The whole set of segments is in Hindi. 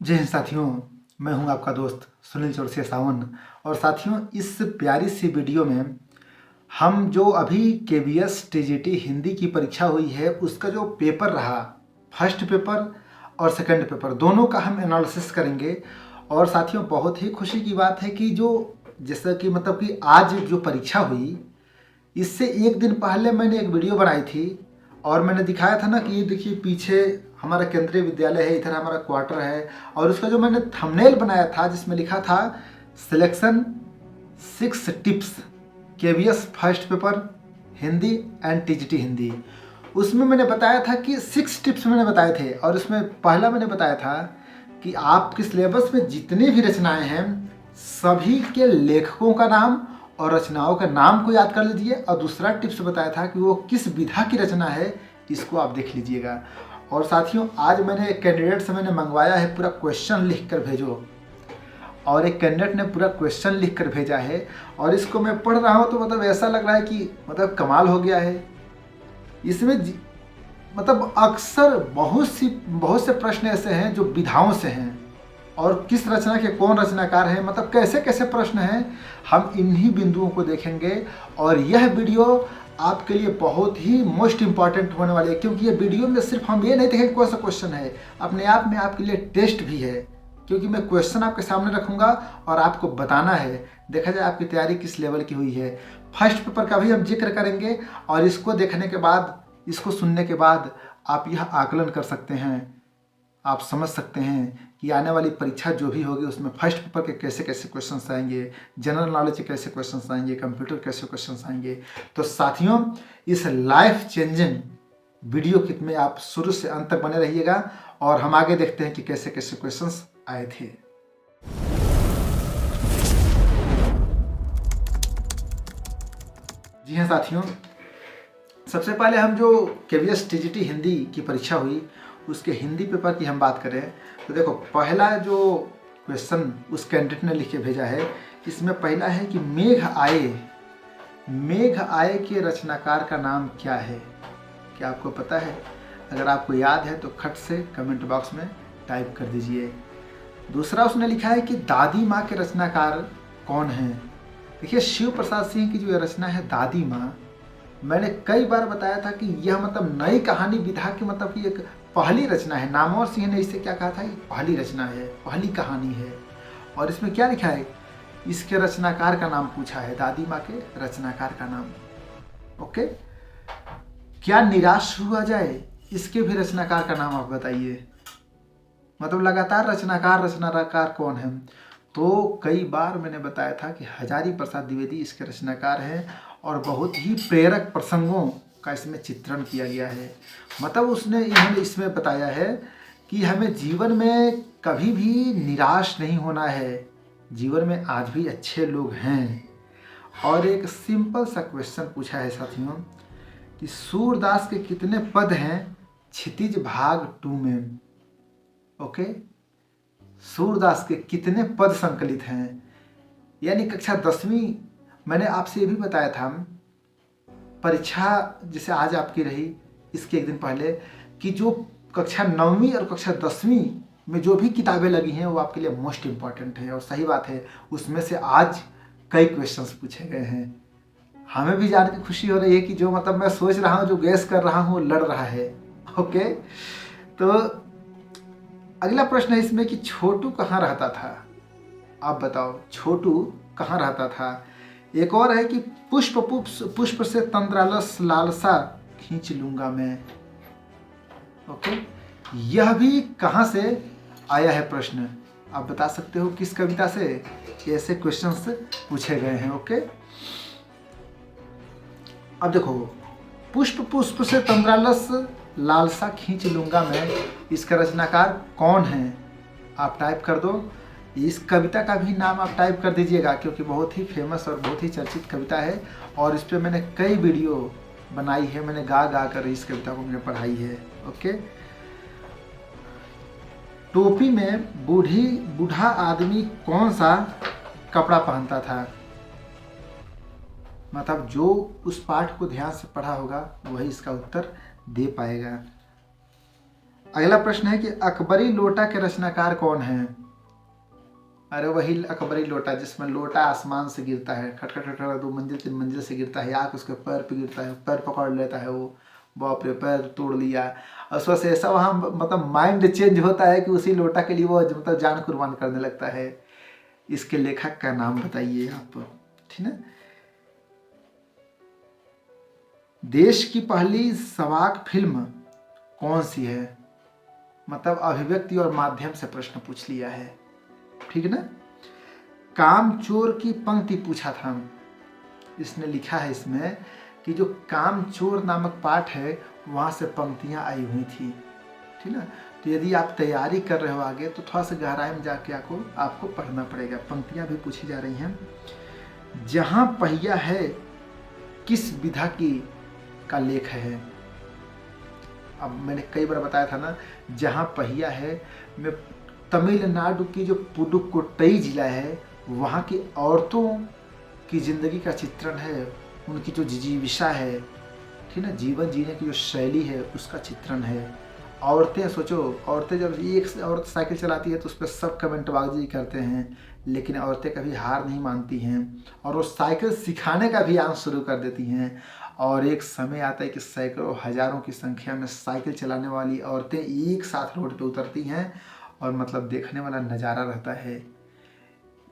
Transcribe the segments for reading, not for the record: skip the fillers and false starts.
जय हिंद साथियों। मैं हूं आपका दोस्त सुनील चौरसिया सावन। और साथियों, इस प्यारी सी वीडियो में हम जो अभी केवीएस टीजीटी हिंदी की परीक्षा हुई है उसका जो पेपर रहा, फर्स्ट पेपर और सेकंड पेपर, दोनों का हम एनालिसिस करेंगे। और साथियों, बहुत ही खुशी की बात है कि जो जैसा कि मतलब कि आज जो परीक्षा हुई, इससे एक दिन पहले मैंने एक वीडियो बनाई थी और मैंने दिखाया था ना कि ये देखिए पीछे हमारा केंद्रीय विद्यालय है, इधर हमारा क्वार्टर है। और उसका जो मैंने थंबनेल बनाया था जिसमें लिखा था selection 6 tips KVS first paper Hindi and TGT Hindi, उसमें मैंने बताया था कि 6 टिप्स मैंने बताए थे। और उसमें पहला मैंने बताया था कि आपके सिलेबस में जितनी भी रचनाएं हैं सभी के लेखकों का नाम और रचनाओं के नाम को याद कर लीजिए। और दूसरा टिप्स बताया था कि वो किस विधा की रचना है, इसको आप देख लीजिएगा। और साथियों, आज मैंने कैंडिडेट से मैंने मंगवाया है पूरा क्वेश्चन लिख कर भेजो, और एक कैंडिडेट ने पूरा क्वेश्चन लिख कर भेजा है। और इसको मैं पढ़ रहा हूँ तो मतलब ऐसा लग रहा है कि मतलब कमाल हो गया है। इसमें मतलब अक्सर बहुत से प्रश्न ऐसे हैं जो विधाओं से हैं, और किस रचना के कौन रचनाकार हैं, मतलब कैसे कैसे प्रश्न हैं, हम इन्हीं बिंदुओं को देखेंगे। और यह वीडियो आपके लिए बहुत ही मोस्ट इंपॉर्टेंट होने वाली है, क्योंकि ये वीडियो में सिर्फ हम ये नहीं देखेंगे कौन सा क्वेश्चन है, अपने आप में आपके लिए टेस्ट भी है। क्योंकि मैं क्वेश्चन आपके सामने रखूंगा और आपको बताना है, देखा जाए आपकी तैयारी किस लेवल की हुई है। फर्स्ट पेपर का भी हम जिक्र करेंगे, और इसको देखने के बाद, इसको सुनने के बाद आप यह आकलन कर सकते हैं, आप समझ सकते हैं कि आने वाली परीक्षा जो भी होगी उसमें फर्स्ट पेपर के कैसे कैसे क्वेश्चंस आएंगे, जनरल नॉलेज के कैसे क्वेश्चंस आएंगे, कंप्यूटर कैसे क्वेश्चंस आएंगे। तो साथियों, इस लाइफ चेंजिंग वीडियो में आप शुरू से अंत तक बने रहिएगा, और हम आगे देखते हैं कि कैसे कैसे क्वेश्चंस आए थे। जी हाँ साथियों, सबसे पहले हम जो केवीएस टीजीटी हिंदी की परीक्षा हुई उसके हिंदी पेपर की हम बात करें तो देखो, पहला जो क्वेश्चन उस कैंडिडेट ने लिख के भेजा है, इसमें पहला है कि मेघ आए के रचनाकार का नाम क्या है। क्या आपको पता है? अगर आपको याद है तो खट से कमेंट बॉक्स में टाइप कर दीजिए। दूसरा उसने लिखा है कि दादी माँ के रचनाकार कौन है। देखिए, शिव प्रसाद सिंह की जो रचना है दादी माँ, मैंने कई बार बताया था कि यह मतलब नई कहानी विधा की मतलब कि एक पहली रचना है। नामवर सिंह ने इसे क्या कहा था, ये पहली रचना है, पहली कहानी है। और इसमें क्या लिखा है, इसके रचनाकार का नाम पूछा है, दादी माँ के रचनाकार का नाम। ओके, क्या निराश हुआ जाए, इसके भी रचनाकार का नाम आप बताइए। मतलब लगातार रचनाकार कौन है। तो कई बार मैंने बताया था कि हजारी प्रसाद द्विवेदी इसके रचनाकार हैं, और बहुत ही प्रेरक प्रसंगों का इसमें चित्रण किया गया है। मतलब इन्होंने इसमें बताया है कि हमें जीवन में कभी भी निराश नहीं होना है, जीवन में आज भी अच्छे लोग हैं। और एक सिंपल सा क्वेश्चन पूछा है साथियों कि सूरदास के कितने पद हैं क्षितिज भाग 2 में। ओके, सूरदास के कितने पद संकलित हैं, यानी कक्षा 10वीं, मैंने आपसे ये भी बताया था परीक्षा जैसे आज आपकी रही इसके एक दिन पहले, कि जो कक्षा 9वीं और कक्षा 10वीं में जो भी किताबें लगी हैं वो आपके लिए मोस्ट इम्पॉर्टेंट है। और सही बात है, उसमें से आज कई क्वेश्चंस पूछे गए हैं। हमें भी जान के खुशी हो रही है कि जो मतलब मैं सोच रहा हूँ, जो गैस कर रहा हूँ, वो लड़ रहा है। ओके, तो अगला प्रश्न है इसमें कि छोटू कहाँ रहता था। आप बताओ, छोटू कहाँ रहता था। एक और है कि पुष्प से तंद्रालस लालसा खींच लूंगा मैं। ओके, यह भी कहाँ से आया है प्रश्न, आप बता सकते हो किस कविता से। ऐसे क्वेश्चंस पूछे गए हैं। ओके, अब देखो, पुष्प से तंद्रालस लालसा खींच लूंगा मैं, इसका रचनाकार कौन है आप टाइप कर दो। इस कविता का भी नाम आप टाइप कर दीजिएगा, क्योंकि बहुत ही फेमस और बहुत ही चर्चित कविता है, और इस पर मैंने कई वीडियो बनाई है, मैंने गा गा कर इस कविता को मैंने पढ़ाई है। ओके, टोपी में बूढ़ा आदमी कौन सा कपड़ा पहनता था। मतलब जो उस पाठ को ध्यान से पढ़ा होगा वही इसका उत्तर दे पाएगा। अगला प्रश्न है कि अकबरी लोटा के रचनाकार कौन है? अरे वही अकबरी लोटा जिसमें लोटा आसमान से गिरता है, खट खट खट 2 मंजिल 3 मंजिल से गिरता है, आके उसके पैर पे गिरता है, पैर पकड़ लेता है वो, बाप रे पैर तोड़ लिया। और उसमें से ऐसा वहाँ मतलब माइंड चेंज होता है कि उसी लोटा के लिए वो मतलब जान कुर्बान करने लगता है। इसके लेखक का नाम बताइए आप, ठीक है। देश की पहली सवाक फिल्म कौन सी है? मतलब अभिव्यक्ति और माध्यम से प्रश्न पूछ लिया है, ठीक है ना। कामचोर की पंक्ति पूछा था, इसने लिखा है इसमें कि जो कामचोर नामक पाठ है वहाँ से पंक्तियाँ आई हुई थी, ठीक ना। तो यदि आप तैयारी कर रहे हो आगे तो थोड़ा सा गहराई में जाके आपको पढ़ना पड़ेगा। पंक्तियाँ भी पूछी जा रही हैं। जहाँ पहिया है किस विधा की का लेख है? अब मैंने कई बार बताया था ना, जहाँ पहिया है मैं तमिलनाडु की जो पुडुकोट्टई जिला है वहाँ की औरतों की ज़िंदगी का चित्रण है, उनकी जो जीविका है, ठीक ना, जीवन जीने की जो शैली है उसका चित्रण है। औरतें सोचो, औरतें जब एक औरत साइकिल चलाती है तो उस पर सब कमेंटबाजी करते हैं, लेकिन औरतें कभी हार नहीं मानती हैं और वो साइकिल सिखाने का अभियान शुरू कर देती हैं। और एक समय आता है कि सैकड़ों हजारों की संख्या में साइकिल चलाने वाली औरतें एक साथ रोड पे उतरती हैं और मतलब देखने वाला नज़ारा रहता है।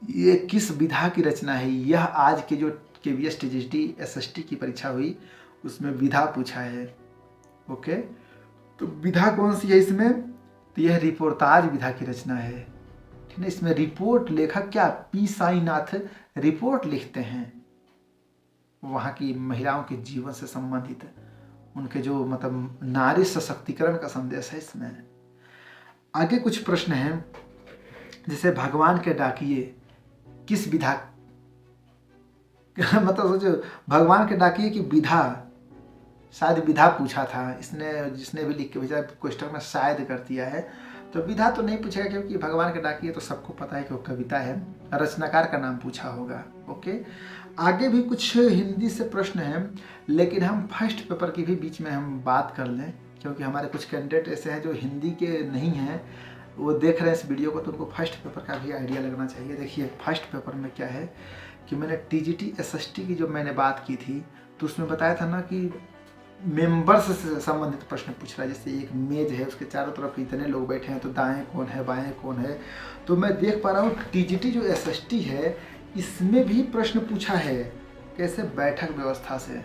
ये किस विधा की रचना है? यह आज के जो KVS TGT SST की परीक्षा हुई उसमें विधा पूछा है। ओके, तो विधा कौन सी है इसमें? तो यह रिपोर्टाज विधा की रचना है, ठीक है। इसमें रिपोर्ट लेखक क्या पी साईनाथ रिपोर्ट लिखते हैं वहाँ की महिलाओं के जीवन से संबंधित, उनके जो मतलब नारी सशक्तिकरण का संदेश है इसमें। आगे कुछ प्रश्न हैं, जैसे भगवान के डाकिए किस विधा मतलब सोचो, भगवान के डाकिए की विधा, शायद विधा पूछा था इसने, जिसने भी लिख के भेजा क्वेश्चन में शायद कर दिया है, तो विधा तो नहीं पूछेगा क्योंकि भगवान के डाकिए तो सबको पता है कि वो कविता है, रचनाकार का नाम पूछा होगा। ओके, आगे भी कुछ हिंदी से प्रश्न हैं, लेकिन हम फर्स्ट पेपर की भी बीच में हम बात कर लें क्योंकि हमारे कुछ कैंडिडेट ऐसे हैं जो हिंदी के नहीं हैं, वो देख रहे हैं इस वीडियो को, तो उनको फर्स्ट पेपर का भी आइडिया लगना चाहिए। देखिए फर्स्ट पेपर में क्या है कि मैंने TGT SST की जो मैंने बात की थी तो उसमें बताया था ना कि मेंबर्स से संबंधित प्रश्न पूछ रहा है। जैसे एक मेज है, उसके चारों तरफ इतने लोग बैठे हैं तो दाएं कौन है बाएं कौन है, तो मैं देख पा रहा हूँ TGT जो SST है इसमें भी प्रश्न पूछा है, कैसे? बैठक व्यवस्था से,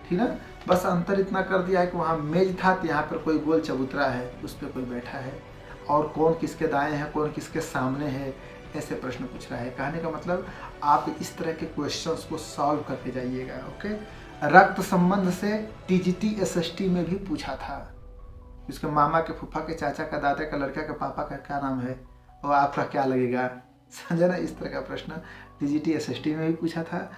ठीक ना। बस अंतर इतना कर दिया है कि वहाँ मेज था तो यहाँ पर कोई गोल चबूतरा है, उस पर कोई बैठा है, और कौन किसके दाएं है कौन किसके सामने है, ऐसे प्रश्न पूछ रहा है। कहने का मतलब आप इस तरह के क्वेश्चंस को सॉल्व करके जाइएगा। ओके, रक्त संबंध से TGT SST में भी पूछा था, उसके मामा के फूफा के चाचा का दादा का लड़का के पापा का क्या नाम है और आपका क्या लगेगा, समझे ना। इस तरह का प्रश्न TGT SST में भी पूछा था।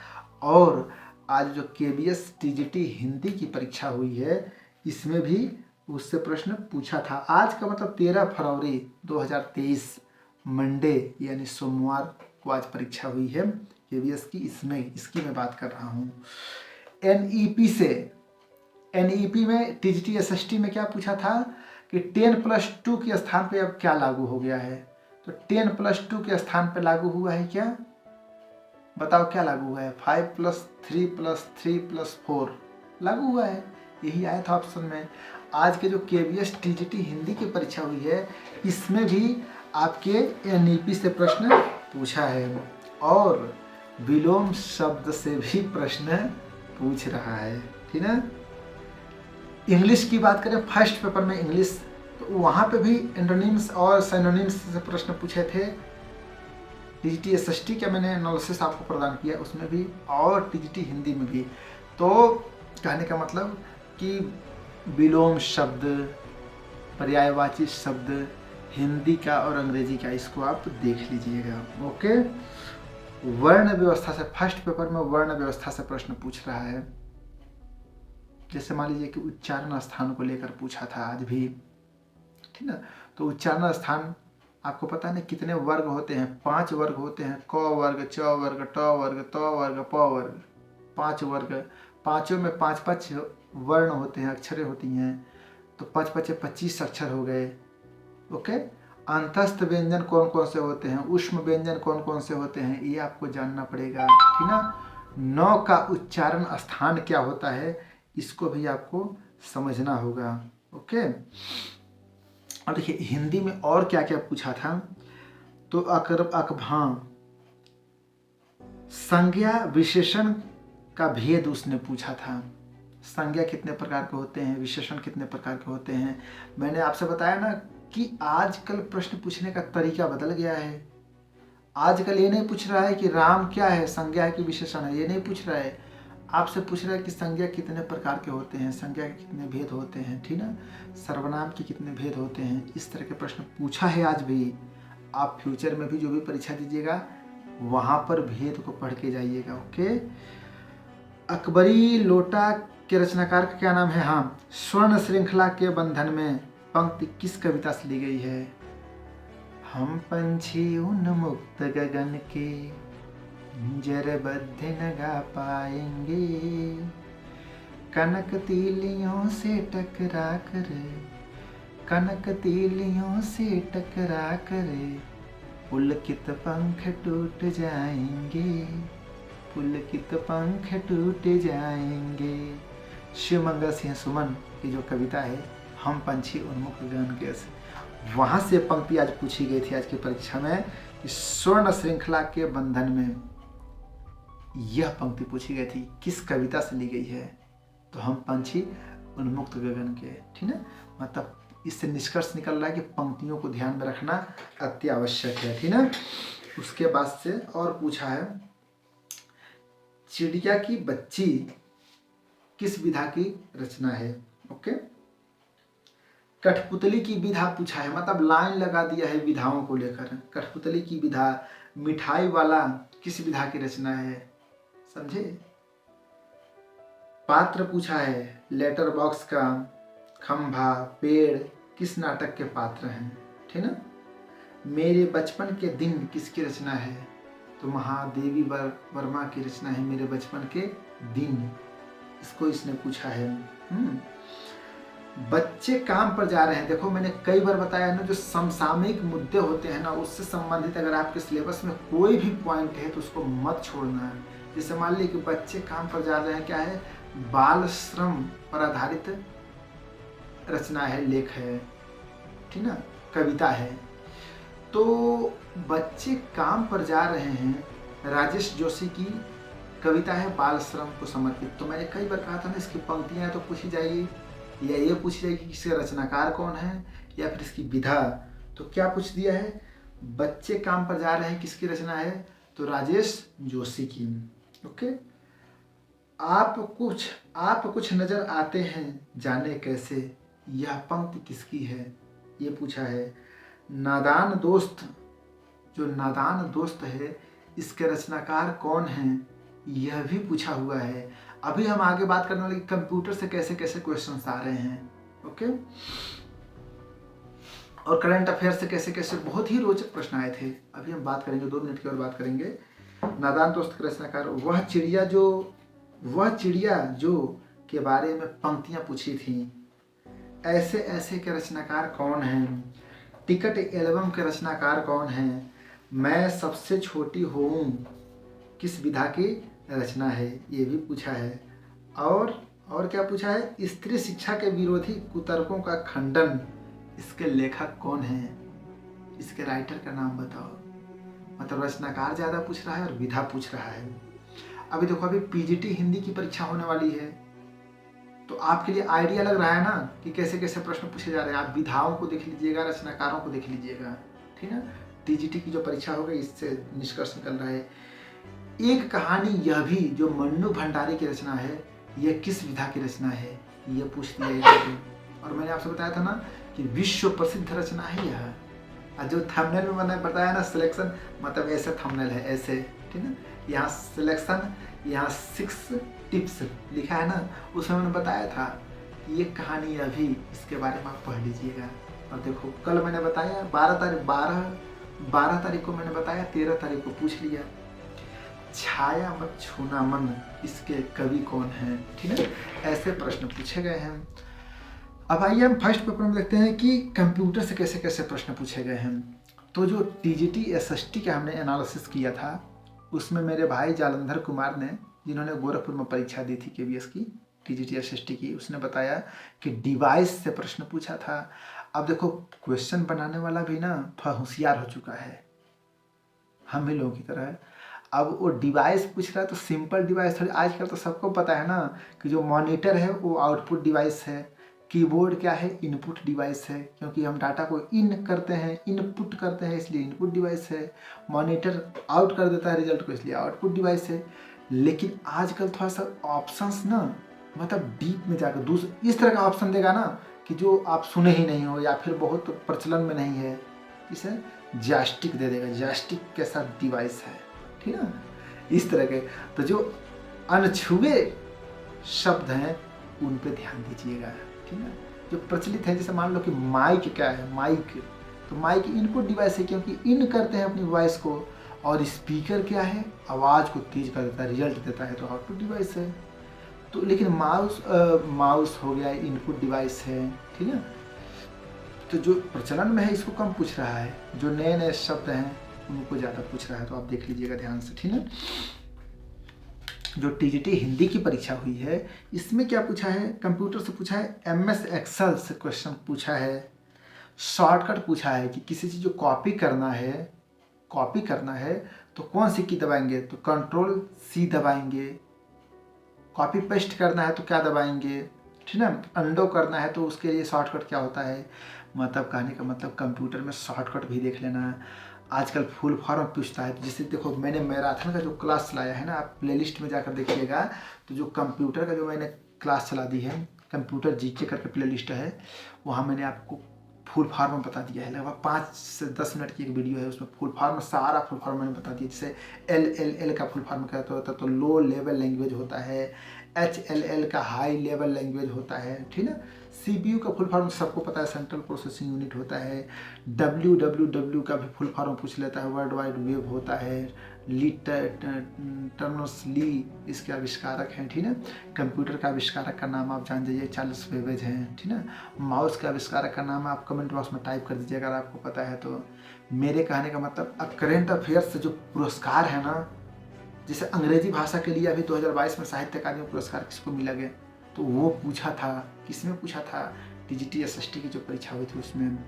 और आज जो KVS TGT हिंदी की परीक्षा हुई है इसमें भी उससे प्रश्न पूछा था। आज का मतलब 13 फरवरी 2023 मंडे यानी सोमवार को आज परीक्षा हुई है KVS की, इसकी मैं बात कर रहा हूँ। NEP से, NEP में TGT SST में क्या पूछा था कि 10+2 के स्थान पे अब क्या लागू हो गया है? तो 10+2 के स्थान पे लागू हुआ है क्या? बताओ क्या लागू हुआ है? 5+3+3+4 लागू हुआ है, यही आया था ऑप्शन में। आज के जो KVS TGT हिंदी की परीक्षा हुई है इसमें भी आपके NEP से प्रश्न पूछा है और विलोम शब्द से भी प्रश्न पूछ रहा है, ठीक ना। इंग्लिश की बात करें, फर्स्ट पेपर में इंग्लिश, तो वहाँ पे भी एंटोनिम्स और सिनोनिम्स से प्रश्न पूछे थे। TGT SST का मैंने एनालिसिस आपको प्रदान किया उसमें भी, और TGT हिंदी में भी। तो कहने का मतलब कि विलोम शब्द, पर्यायवाची शब्द हिंदी का और अंग्रेजी का, इसको आप देख लीजिएगा। ओके, वर्ण व्यवस्था से, फर्स्ट पेपर में वर्ण व्यवस्था से प्रश्न पूछ रहा है। जैसे मान लीजिए कि उच्चारण स्थान को लेकर पूछा था आज भी, ठीक ना। तो उच्चारण स्थान आपको पता नहीं कितने वर्ग होते हैं? 5 वर्ग होते हैं, क वर्ग, च वर्ग, ट वर्ग, त वर्ग, प वर्ग, 5 वर्ग। पांचों में 5-5 वर्ण होते हैं, अक्षरें होती हैं। तो 5 5 25 अक्षर हो गए। ओके, अंतस्थ व्यंजन कौन कौन से होते हैं, ऊष्म व्यंजन कौन कौन से होते हैं, ये आपको जानना पड़ेगा, ठीक ना। नौ का उच्चारण स्थान क्या होता है, इसको भी आपको समझना होगा। ओके, और देखिए हिंदी में और क्या क्या पूछा था, तो अकभां संज्ञा विशेषण का भेद उसने पूछा था। संज्ञा कितने प्रकार के होते हैं, विशेषण कितने प्रकार के होते हैं। मैंने आपसे बताया ना कि आजकल प्रश्न पूछने का तरीका बदल गया है। आजकल ये नहीं पूछ रहा है कि राम क्या है, संज्ञा है कि विशेषण है, ये नहीं पूछ रहा है। आपसे पूछ रहा है कि संज्ञा कितने प्रकार के होते हैं, संज्ञा के कितने भेद होते हैं, ठीक ना, सर्वनाम के कितने भेद होते हैं। इस तरह के प्रश्न पूछा है आज भी। आप फ्यूचर में भी जो भी परीक्षा दीजिएगा वहाँ पर भेद को पढ़ के जाइएगा। ओके, अकबरी लोटा के रचनाकार का क्या नाम है। हाँ, स्वर्ण श्रृंखला के बंधन में पंक्ति किस कविता से ली गई है। हम पंछी उन्मुक्त गगन के जरबद्ध न गा पाएंगे, कनक तीलियों से टकरा कर, कनक तीलियों से टकरा कर पुलकित पंख टूट जाएंगे, पुलकित पंख टूट जाएंगे। शिवमंगल सिंह सुमन की जो कविता है हम पंछी उन्मुक्त गगन के, वहाँ से पंक्ति आज पूछी गई थी आज की परीक्षा में। स्वर्ण श्रृंखला के बंधन में यह पंक्ति पूछी गई थी, किस कविता से ली गई है, तो हम पंछी उन्मुक्त गगन के, ठीक है। मतलब इससे निष्कर्ष निकल रहा है कि पंक्तियों को ध्यान में रखना अति आवश्यक है, ठीक है। उसके बाद से और पूछा है, चिड़िया की बच्ची किस विधा की रचना है। ओके, कठपुतली की विधा पूछा है, मतलब लाइन लगा दिया है विधाओं को लेकर। कठपुतली की विधा, मिठाई वाला किस विधा की रचना है, समझे। पात्र पूछा है, लेटर बॉक्स का, खंभा, पेड़ किस नाटक के पात्र हैं, ठीक ना। मेरे बचपन के दिन किसकी रचना है, तो महादेवी वर्मा की रचना है मेरे बचपन के दिन, इसको इसने पूछा है। बच्चे काम पर जा रहे हैं, देखो मैंने कई बार बताया ना, जो समसामयिक मुद्दे होते हैं ना, उससे संबंधित अगर आपके सिलेबस में कोई भी पॉइंट है तो उसको मत छोड़ना है। जैसे मान लीजिए कि बच्चे काम पर जा रहे हैं, क्या है, बाल श्रम पर आधारित रचना है, लेख है, ठीक ना, कविता है। तो बच्चे काम पर जा रहे हैं, राजेश जोशी की कविता है बाल श्रम को समर्पित। तो मैंने कई बार कहा था ना, इसकी पंक्तियां तो पूछी जाएगी, या ये पूछ जाएगी कि इसका रचनाकार कौन है, या फिर इसकी विधा। तो क्या पूछ दिया है, बच्चे काम पर जा रहे हैं किसकी रचना है, तो राजेश जोशी की। ओके, आप कुछ नजर आते हैं जाने कैसे, यह पंक्ति किसकी है, ये पूछा है। नादान दोस्त, जो नादान दोस्त है इसके रचनाकार कौन हैं, यह भी पूछा हुआ है। अभी हम आगे बात करने वाले कंप्यूटर से कैसे कैसे क्वेश्चंस आ रहे हैं। ओके, और करंट अफेयर से कैसे कैसे बहुत ही रोचक प्रश्न आए थे। अभी हम बात करेंगे, 2 मिनट की और बात करेंगे। नादान दोस्त के रचनाकार, वह चिड़िया जो के बारे में पंक्तियां पूछी थी, ऐसे ऐसे के रचनाकार कौन हैं, टिकट एल्बम के रचनाकार कौन हैं, मैं सबसे छोटी हूँ किस विधा की रचना है, ये भी पूछा है। और क्या पूछा है, स्त्री शिक्षा के विरोधी कुतर्कों का खंडन, इसके लेखक कौन है, इसके राइटर का नाम बताओ। मतलब रचनाकार ज़्यादा पूछ रहा है और विधा पूछ रहा है। अभी देखो, अभी पीजीटी हिंदी की परीक्षा होने वाली है, तो आपके लिए आइडिया लग रहा है ना कि कैसे कैसे प्रश्न पूछे जा रहे हैं। आप विधाओं को देख लीजिएगा, रचनाकारों को देख लीजिएगा, ठीक है। टीजीटी की जो परीक्षा होगी इससे निष्कर्ष निकल रहा है। एक कहानी यह भी, जो मन्नू भंडारी की रचना है, यह किस विधा की रचना है, यह पूछ दिया। और मैंने आपसे बताया था ना कि विश्व प्रसिद्ध रचना है यह। जो थंबनेल में मैंने बताया ना, सिलेक्शन मतलब ऐसे थंबनेल है, ऐसे, ठीक है। यहाँ सिलेक्शन, यहाँ 6 टिप्स लिखा है ना, उसमें मैंने बताया था कि ये कहानी अभी, इसके बारे में आप पढ़ लीजिएगा। और देखो, कल मैंने बताया 12 तारीख को मैंने बताया, 13 तारीख को पूछ लिया। छाया मत छूना मन, इसके कवि कौन हैं, ठीक है। ऐसे प्रश्न पूछे गए हैं। अब आइए हम फर्स्ट पेपर में देखते हैं कि कंप्यूटर से कैसे कैसे प्रश्न पूछे गए हैं। तो जो टीजीटी एसएसटी का हमने एनालिसिस किया था उसमें मेरे भाई जालंधर कुमार ने, जिन्होंने गोरखपुर में परीक्षा दी थी केवीएस की टीजीटी एसएसटी की, उसने बताया कि डिवाइस से प्रश्न पूछा था। अब देखो क्वेश्चन बनाने वाला भी ना थोड़ा होशियार हो चुका है, हम भी लोगों की तरह है। अब वो डिवाइस पूछ रहा है तो सिंपल डिवाइस थोड़ी, आजकल तो सबको पता है ना कि जो मॉनिटर है वो आउटपुट डिवाइस है, कीबोर्ड क्या है, इनपुट डिवाइस है, क्योंकि हम डाटा को इन करते हैं, इनपुट करते हैं, इसलिए इनपुट डिवाइस है। मॉनिटर आउट कर देता है रिजल्ट को, इसलिए आउटपुट डिवाइस है। लेकिन आजकल थोड़ा सा ऑप्शंस ना मतलब डीप में जाकर इस तरह का ऑप्शन देगा ना कि जो आप सुने ही नहीं हो या फिर बहुत प्रचलन में नहीं है, इसे जॉयस्टिक दे देगा, जॉयस्टिक के साथ डिवाइस है, ठीक है ना, इस तरह के। तो जो अनछुए शब्द हैं उन पे ध्यान दीजिएगा, ठीक है। जो प्रचलित है, जैसे मान लो कि माइक क्या है, माइक, तो माइक इनपुट डिवाइस है क्योंकि इन करते हैं अपनी वॉइस को, और स्पीकर क्या है, आवाज़ को तेज कर देता है, रिजल्ट देता है, तो आउटपुट डिवाइस है। तो लेकिन माउस हो गया इनपुट डिवाइस है, ठीक है। तो जो प्रचलन में है इसको कम पूछ रहा है, जो नए नए शब्द हैं उनको ज़्यादा पूछ रहा है, तो आप देख लीजिएगा ध्यान से, ठीक है। जो टीजीटी हिंदी की परीक्षा हुई है इसमें क्या पूछा है, कंप्यूटर से पूछा है, एमएस एक्सेल से क्वेश्चन पूछा है, शॉर्टकट पूछा है कि किसी चीज़ को कॉपी करना है तो कौन सी की दबाएंगे, तो कंट्रोल सी दबाएंगे। कॉपी पेस्ट करना है तो क्या दबाएंगे, ठीक है। अंडो करना है तो उसके लिए शॉर्टकट क्या होता है। मतलब कहने का मतलब कंप्यूटर में शॉर्टकट भी देख लेना है। आजकल फुल फॉर्म पूछता है, तो जैसे देखो मैंने मैराथन का जो क्लास चलाया है ना, आप प्लेलिस्ट में जाकर देखिएगा, तो जो कंप्यूटर का जो मैंने क्लास चला दी है, कंप्यूटर जीके करके प्लेलिस्ट है, वहाँ मैंने आपको फुल फॉर्म बता दिया है। लगभग 5 से 10 मिनट की एक वीडियो है, उसमें फुल फॉर्म सारा फुल फॉर्म मैंने बता दिया। जैसे LLL का फुल फॉर्म क्या होता है, तो लो लेवल लैंग्वेज होता है। HLL का हाई लेवल लैंग्वेज होता है, ठीक है। CPU का फुल फॉर्म सबको पता है, सेंट्रल प्रोसेसिंग यूनिट होता है। WWW का भी फुल फॉर्म पूछ लेता है, वर्ल्ड वाइड वेब होता है। टर्नर्स ली इसके आविष्कारक हैं, ठीक है। कंप्यूटर का आविष्कारक का नाम आप जान जाइए, चार्ल्स बेबेज हैं, ठीक है। माउस के आविष्कारक का नाम आप कमेंट बॉक्स में टाइप कर दीजिए अगर आपको पता है तो। मेरे कहने का मतलब अब करेंट अफेयर्स से जो पुरस्कार है ना, जैसे अंग्रेजी भाषा के लिए अभी 2022 में साहित्य अकादमी पुरस्कार किसको मिला गया, तो वो पूछा था, किसमें पूछा था, टीजीटी एसएसटी की जो परीक्षा हुई थी उसमें।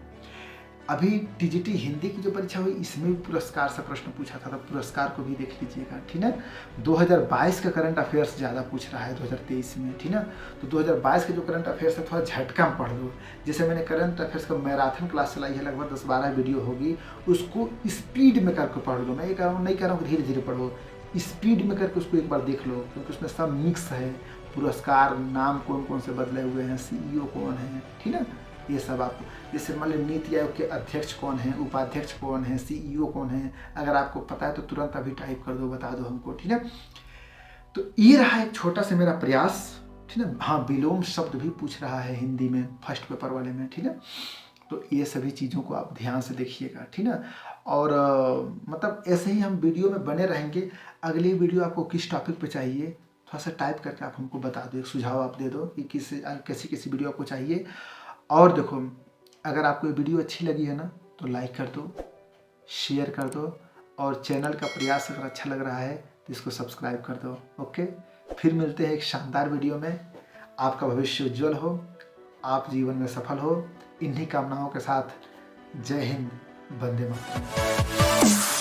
अभी टीजीटी हिंदी की जो परीक्षा हुई इसमें भी पुरस्कार से प्रश्न पूछा था, तो पुरस्कार को भी देख लीजिएगा, ठीक है। 2022 का करंट अफेयर्स ज़्यादा पूछ रहा है 2023 में, ठीक है। तो 2022 के जो करंट अफेयर्स है थोड़ा झटका में पढ़ लो। जैसे मैंने करंट अफेयर्स का मैराथन क्लास चलाई है, लगभग 10-12 वीडियो होगी, उसको स्पीड में करके पढ़ लो। मैं ये कह रहा हूँ, नहीं कह रहा हूँ धीरे धीरे पढ़ो, स्पीड में करके उसको एक बार देख लो, क्योंकि उसमें सब मिक्स है। पुरस्कार नाम कौन कौन से बदले हुए हैं, CEO कौन है, ठीक है, ये सब आपको, जैसे मान लो नीति आयोग के अध्यक्ष कौन है, उपाध्यक्ष कौन है, CEO कौन है, अगर आपको पता है तो तुरंत अभी टाइप कर दो, बता दो हमको, ठीक है। तो ये रहा एक छोटा सा मेरा प्रयास, ठीक है। हाँ, विलोम शब्द भी पूछ रहा है हिंदी में फर्स्ट पेपर वाले में, ठीक है। तो ये सभी चीज़ों को आप ध्यान से देखिएगा, ठीक है। और मतलब ऐसे ही हम वीडियो में बने रहेंगे। अगली वीडियो आपको किस टॉपिक पे चाहिए, थोड़ा सा टाइप करके आप हमको बता दो, एक सुझाव आप दे दो कि कैसी वीडियो आपको चाहिए। और देखो, अगर आपको ये वीडियो अच्छी लगी है ना तो लाइक कर दो, शेयर कर दो, और चैनल का प्रयास अगर अच्छा लग रहा है तो इसको सब्सक्राइब कर दो। ओके, फिर मिलते हैं एक शानदार वीडियो में। आपका भविष्य उज्जवल हो, आप जीवन में सफल हो, इन्हीं कामनाओं के साथ जय हिंद, वंदे मातरम।